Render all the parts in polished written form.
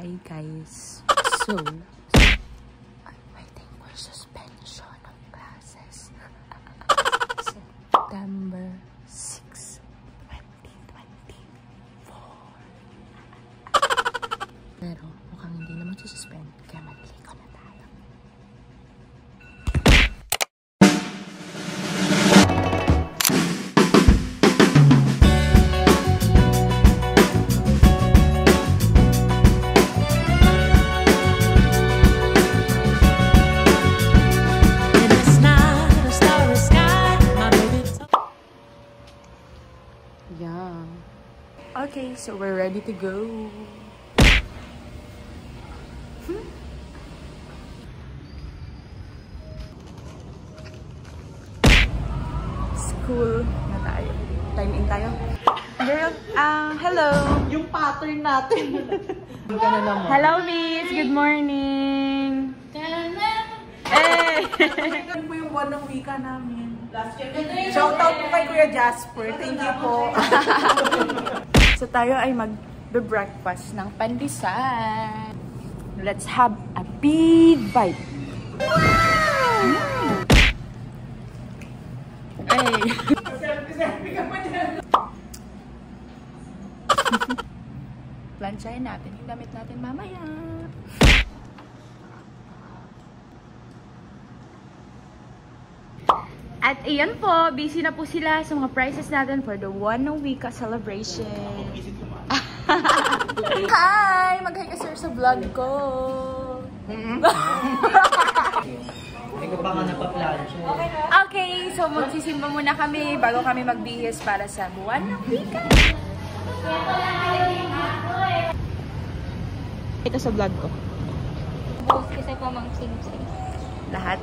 Hi guys. So, I'm waiting for suspension of classes. September 6, 2024. Pero mukhang hindi naman suspend kaya mag-liko na tayo. Okay, so we're ready to go. School na tayo. Time in tayo. Girl, hello. Yung pattern natin. Hello, miss. Good morning. Hey! Ano po yung buwan ng wika namin? Shoutout po kay Kuya Jasper. Thank you po. So tayo ay mag-breakfast ng pandesal. Let's have a big bite. Wow! Ay! Selfie ka pa dyan. Plansyahin natin yung damit natin mamaya. At iyan po, busy na po sila sa mga prizes natin for the One Week celebration. Hi! Mag-hi ka sir sa vlog ko. Hindi ko pa nga napaplansya. Okay, so magsisimba muna kami bago kami magbihis para sa One Week. Ito sa vlog ko. Kasi pa mang sing-sing. Lahat.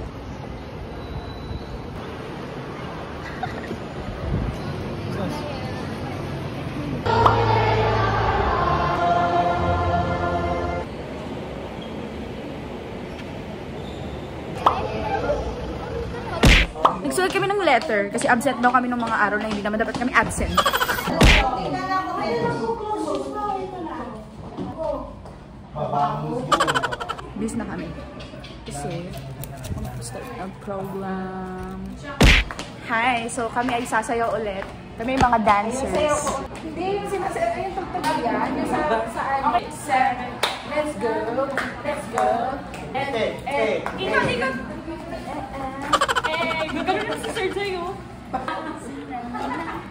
Nagsulat kami ng letter kasi absent daw kami ng mga araw na hindi naman dapat kami absent. Bis na kami. Kasi mag-start ng program. Hi! So kami ay sasayaw ulit. Kami yung mga dancers. Hindi, yung sinasayaw yung tugtog yan. Yung saan? Okay, 7. Let's go. Let's go. And ikot. Gagano na si Sir sa'yo.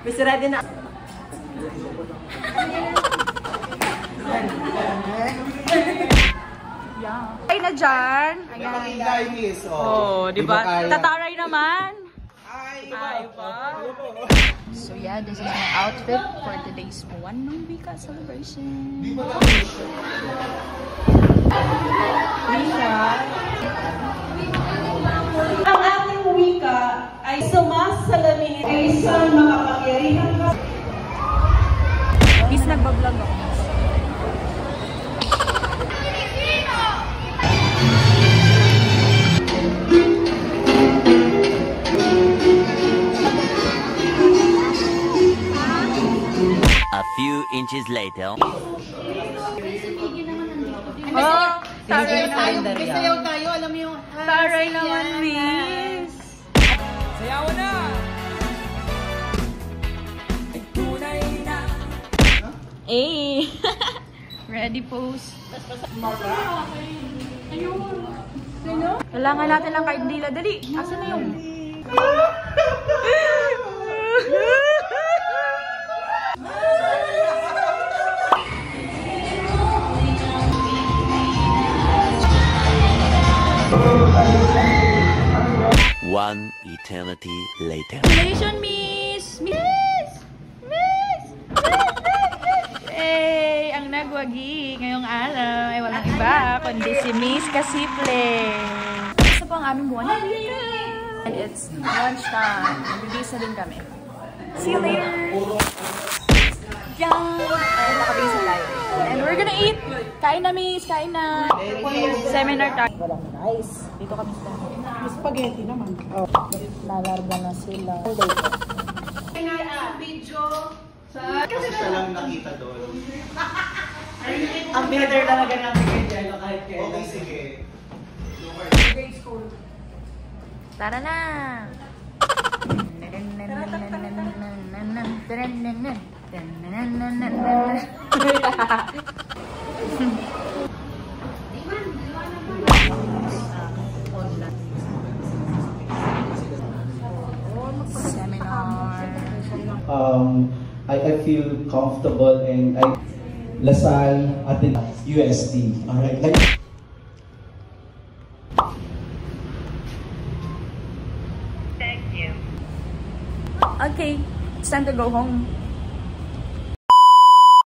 Miss ready na. Yeah. Ay na dyan. Ayan. Oh, di ba? Tataray naman. Ay ba? So yeah, this is my outfit for today's One Week celebration. Ang ating wika ay sumasalamin ay isang makapangyarihan. Bis nagbablog ako. A few inches later. Oh, taray naman. May sayaw tayo, alam mo yung... Taray naman, miss. Sayawan na! Eh. Ready pose. Kailangan natin lang kahit dila. Dali. Asan na yun? One eternity later. Congratulations, miss! Miss! Miss! Eh, ang nagwagi ngayong araw ay walang iba kundi si Miss Kasiple. Isa po ang aming buwan. And it's lunchtime. Nagbibisa din kami. See you later! Yan! Ay, nakabisa tayo. And we're gonna eat! Kain na, miss! Kain na! Seminar tayo. Walang rice. Dito kami sa Spaghetti naman. nalarga na sila. Video sa... Kasi siya lang nakita doon. Ang better talaga namin kay Jello kahit kayo. Okay, sige. Tara na! Seminar. I feel comfortable and Lasal at the UST. Alright. Okay, it's time to go home.